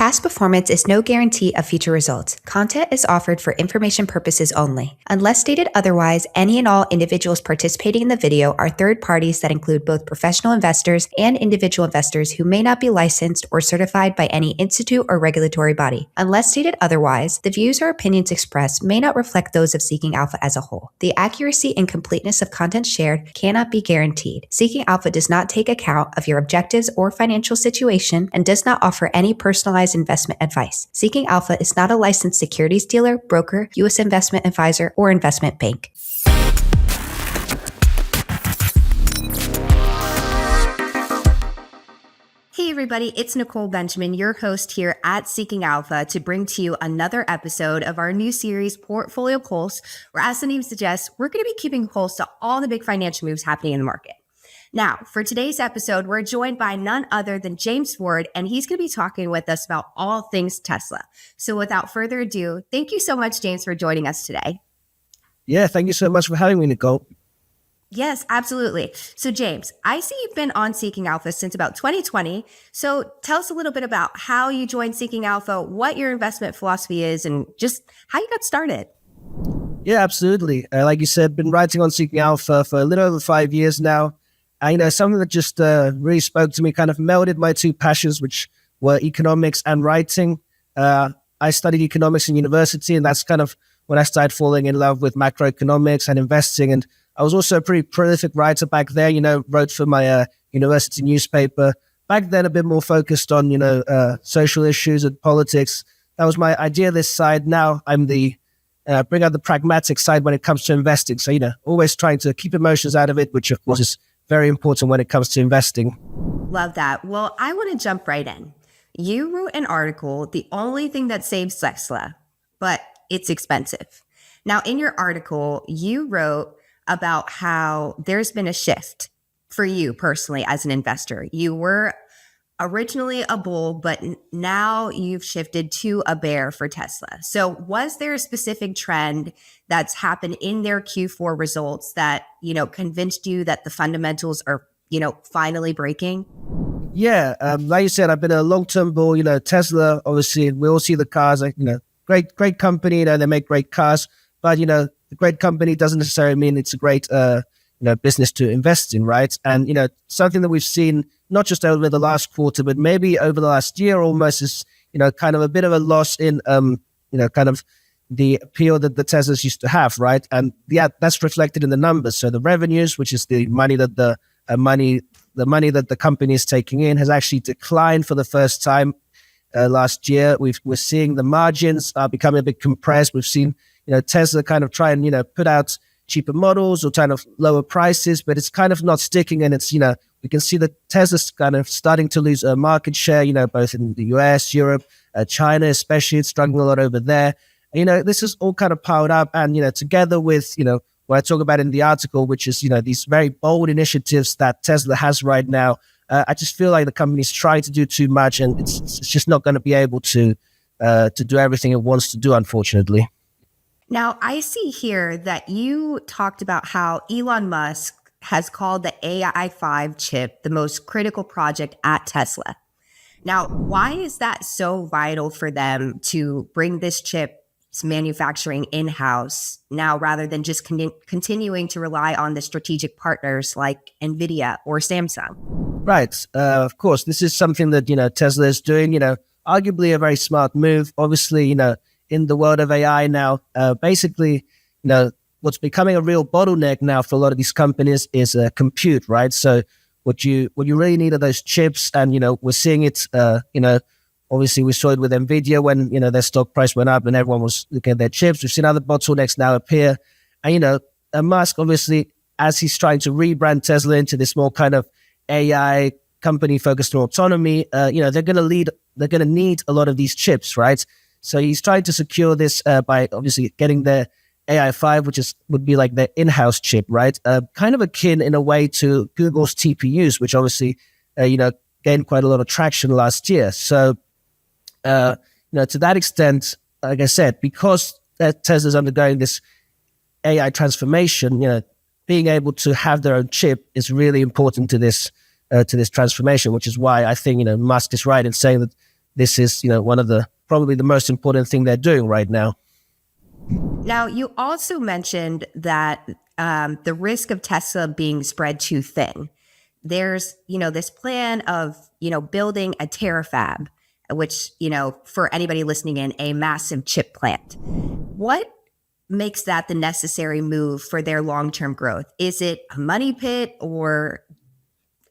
Past performance is no guarantee of future results. Content is offered for information purposes only. Unless stated otherwise, any and all individuals participating in the video are third parties that include both professional investors and individual investors who may not be licensed or certified by any institute or regulatory body. Unless stated otherwise, the views or opinions expressed may not reflect those of Seeking Alpha as a whole. The accuracy and completeness of content shared cannot be guaranteed. Seeking Alpha does not take account of your objectives or financial situation and does not offer any personalized investment advice. Seeking Alpha is not a licensed securities dealer, broker, U.S. investment advisor, or investment bank. Hey everybody, it's Nicole Benjamin, your host here at Seeking Alpha, to bring to you another episode of our new series, Portfolio Pulse, where, as the name suggests, we're going to be keeping pulse to all the big financial moves happening in the market. Now, for today's episode, we're joined by none other than James Foord, and he's going to be talking with us about all things Tesla. So without further ado, thank you so much, James, for joining us today. Yeah, thank you so much for having me, Nicole. Yes, absolutely. So James, I see you've been on Seeking Alpha since about 2020. So tell us a little bit about how you joined Seeking Alpha, what your investment philosophy is, and just how you got started. Yeah, absolutely. Like you said, been writing on Seeking Alpha for a little over 5 years now. Something that just really spoke to me, kind of melded my two passions, which were economics and writing. I studied economics in university, and that's kind of when I started falling in love with macroeconomics and investing. And I was also a pretty prolific writer back there, wrote for my university newspaper. Back then, a bit more focused on, social issues and politics. That was my idealist side. Now I'm the bring out the pragmatic side when it comes to investing. So, always trying to keep emotions out of it, which of course is very important when it comes to investing. Love that. Well, I want to jump right in. You wrote an article, The Only Thing That Saves Tesla, but it's expensive. Now, in your article, you wrote about how there's been a shift for you personally as an investor. You were originally a bull, but now you've shifted to a bear for Tesla. So was there a specific trend that's happened in their Q4 results that, convinced you that the fundamentals are, finally breaking? Yeah, like you said, I've been a long-term bull. Tesla, obviously, we all see the cars, great company, they make great cars, but, the great company doesn't necessarily mean it's a great, business to invest in, right? And, something that we've seen, not just over the last quarter, but maybe over the last year almost is, kind of a bit of a loss in, kind of the appeal that the Teslas used to have, right? And yeah, that's reflected in the numbers. So the revenues, which is the money that the money that the company is taking in, has actually declined for the first time last year. We're seeing the margins are becoming a bit compressed. We've seen, Tesla kind of try and, put out cheaper models or kind of lower prices, but it's kind of not sticking. And it's, we can see that Tesla's kind of starting to lose market share, both in the US, Europe, China, especially. It's struggling a lot over there. This is all kind of piled up. And, together with, what I talk about in the article, which is, these very bold initiatives that Tesla has right now, I just feel like the company's trying to do too much, and it's just not going to be able to do everything it wants to do, unfortunately. Now, I see here that you talked about how Elon Musk has called the AI5 chip the most critical project at Tesla. Now, why is that so vital for them to bring this chip's manufacturing in-house now rather than just continuing to rely on the strategic partners like NVIDIA or Samsung? Right. Of course, this is something that, Tesla is doing, arguably a very smart move. Obviously, in the world of AI now, basically, what's becoming a real bottleneck now for a lot of these companies is compute, right? So what you really need are those chips, and we're seeing it. Obviously we saw it with NVIDIA when their stock price went up and everyone was looking at their chips. We've seen other bottlenecks now appear, and Musk, obviously, as he's trying to rebrand Tesla into this more kind of AI company focused on autonomy, they're going to need a lot of these chips, right? So he's trying to secure this by obviously getting their AI5, which would be like their in-house chip, right? Kind of akin in a way to Google's TPUs, which obviously, gained quite a lot of traction last year. So, to that extent, like I said, because Tesla's undergoing this AI transformation, being able to have their own chip is really important to this transformation, which is why I think, Musk is right in saying that this is, one of the probably the most important thing they're doing right now. Now, you also mentioned that the risk of Tesla being spread too thin. There's, this plan of, building a terafab, which, for anybody listening in, a massive chip plant. What makes that the necessary move for their long-term growth? Is it a money pit, or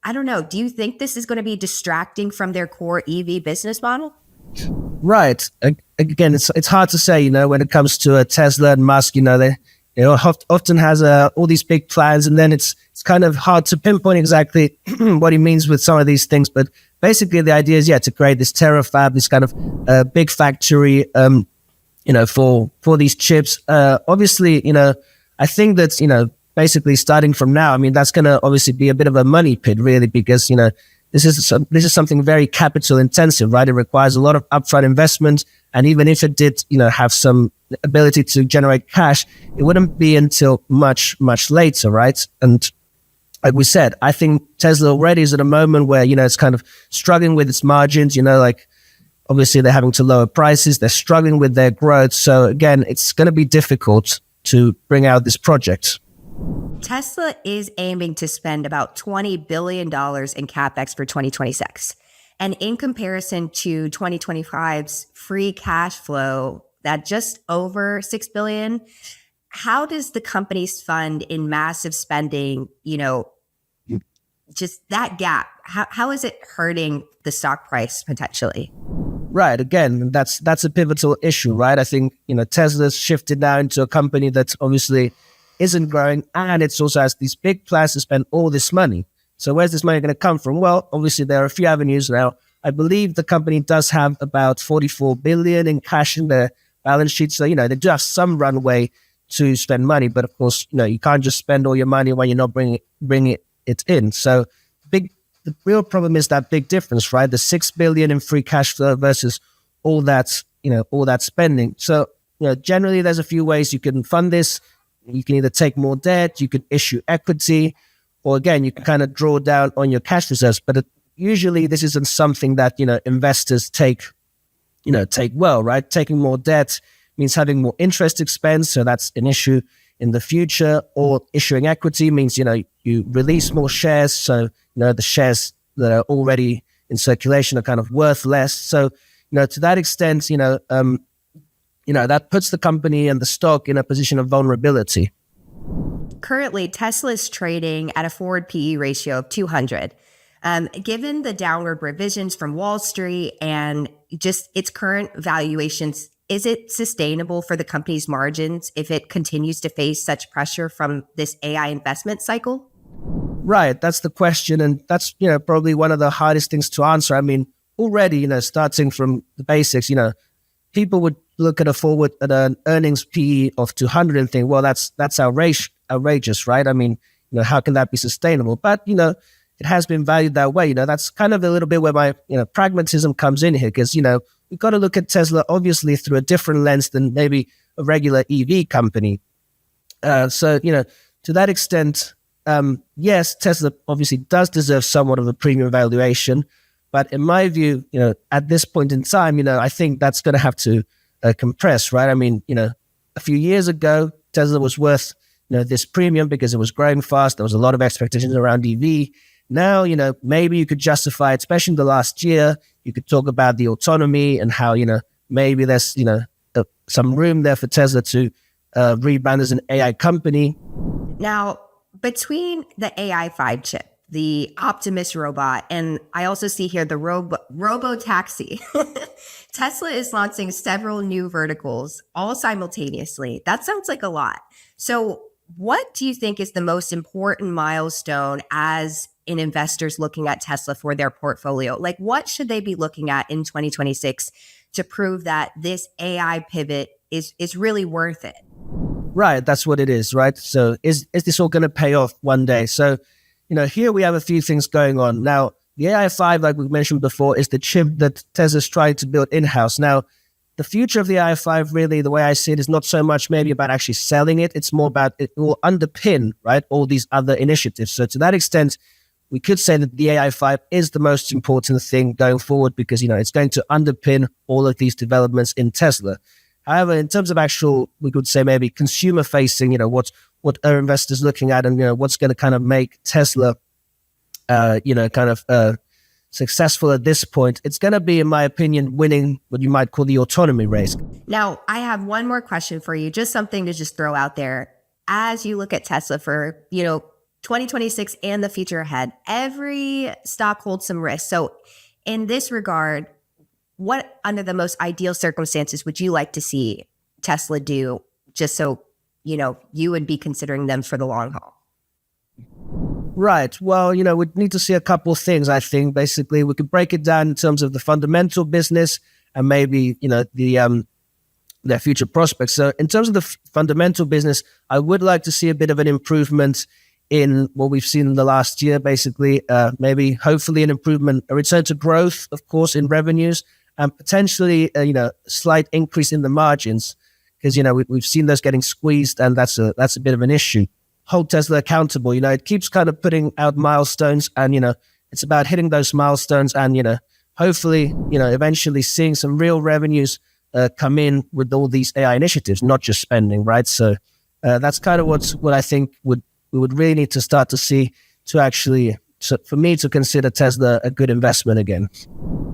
I don't know, do you think this is going to be distracting from their core EV business model? Right. Again, it's hard to say, when it comes to Tesla and Musk, they often has all these big plans, and then it's kind of hard to pinpoint exactly what he means with some of these things. But basically, the idea is, to create this terafab, this kind of big factory, for these chips. Obviously, I think that, basically starting from now, I mean, that's going to obviously be a bit of a money pit, really, because, this is something very capital intensive, right? It requires a lot of upfront investment. And even if it did, have some ability to generate cash, it wouldn't be until much, much later, right? And like we said, I think Tesla already is at a moment where, it's kind of struggling with its margins, like obviously they're having to lower prices. They're struggling with their growth. So again, it's going to be difficult to bring out this project. Tesla is aiming to spend about $20 billion in CAPEX for 2026. And in comparison to 2025's free cash flow, that just over $6 billion, how does the company's fund in massive spending, just that gap, how is it hurting the stock price potentially? Right. Again, that's a pivotal issue, right? I think, Tesla's shifted now into a company that obviously isn't growing, and it also has these big plans to spend all this money. So where's this money going to come from? Well, obviously there are a few avenues now. I believe the company does have about 44 billion in cash in their balance sheet. So, they do have some runway to spend money. But of course, you can't just spend all your money when you're not bringing it in. So the real problem is that big difference, right? The 6 billion in free cash flow versus all that spending. So, generally there's a few ways you can fund this. You can either take more debt, you could issue equity, or again, you can kind of draw down on your cash reserves. But usually this isn't something that, investors take well, right? Taking more debt means having more interest expense. So that's an issue in the future. Or issuing equity means, you release more shares. So, the shares that are already in circulation are kind of worth less. So, to that extent, that puts the company and the stock in a position of vulnerability. Currently, Tesla is trading at a forward PE ratio of 200. Given the downward revisions from Wall Street and just its current valuations, is it sustainable for the company's margins if it continues to face such pressure from this AI investment cycle? Right, that's the question. And that's, probably one of the hardest things to answer. I mean, already, starting from the basics, people would look at an earnings PE of 200 and think, well, that's outrageous, right? I mean, how can that be sustainable? But, it has been valued that way. That's kind of a little bit where my, pragmatism comes in here, because, we've got to look at Tesla obviously through a different lens than maybe a regular EV company. So, to that extent, yes, Tesla obviously does deserve somewhat of a premium valuation. But in my view, at this point in time, I think that's going to have to compress, right? I mean, a few years ago, Tesla was worth, this premium because it was growing fast. There was a lot of expectations around EV. Now, maybe you could justify it, especially in the last year. You could talk about the autonomy and how, maybe there's, some room there for Tesla to rebrand as an AI company. Now, between the AI5 chip, the Optimus robot, and I also see here the robo-taxi, Tesla is launching several new verticals all simultaneously. That sounds like a lot. So what do you think is the most important milestone as an investor's looking at Tesla for their portfolio? Like, what should they be looking at in 2026 to prove that this AI pivot is really worth it? Right, that's what it is, right? So is this all going to pay off one day? So, here we have a few things going on. Now, the AI5, like we mentioned before, is the chip that Tesla's trying to build in-house. Now, the future of the AI5, really, the way I see it, is not so much maybe about actually selling it. It's more about it will underpin, right, all these other initiatives. So to that extent, we could say that the AI5 is the most important thing going forward because, it's going to underpin all of these developments in Tesla. However, in terms of actual, we could say maybe consumer facing, what are investors looking at and, what's going to kind of make Tesla, successful at this point, it's going to be, in my opinion, winning what you might call the autonomy race. Now, I have one more question for you, just something to just throw out there. As you look at Tesla for, 2026 and the future ahead, every stock holds some risk. So in this regard, what under the most ideal circumstances would you like to see Tesla do just so, you would be considering them for the long haul? Right. Well, we need to see a couple of things, I think. Basically, we could break it down in terms of the fundamental business and maybe, their future prospects. So in terms of the fundamental business, I would like to see a bit of an improvement in what we've seen in the last year, basically, maybe hopefully an improvement, a return to growth, of course, in revenues and potentially, slight increase in the margins because, we've seen those getting squeezed and that's a bit of an issue. Hold Tesla accountable. It keeps kind of putting out milestones and, it's about hitting those milestones and, hopefully, eventually seeing some real revenues come in with all these AI initiatives, not just spending, right? So that's kind of what I think we would really need to start to see to actually, for me to consider Tesla a good investment again.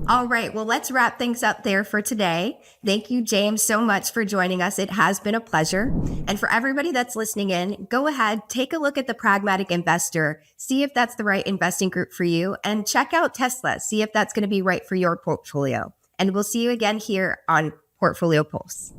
All right. Well, let's wrap things up there for today. Thank you, James, so much for joining us. It has been a pleasure. And for everybody that's listening in, go ahead, take a look at the Pragmatic Investor, see if that's the right investing group for you, and check out Tesla, see if that's going to be right for your portfolio. And we'll see you again here on Portfolio Pulse.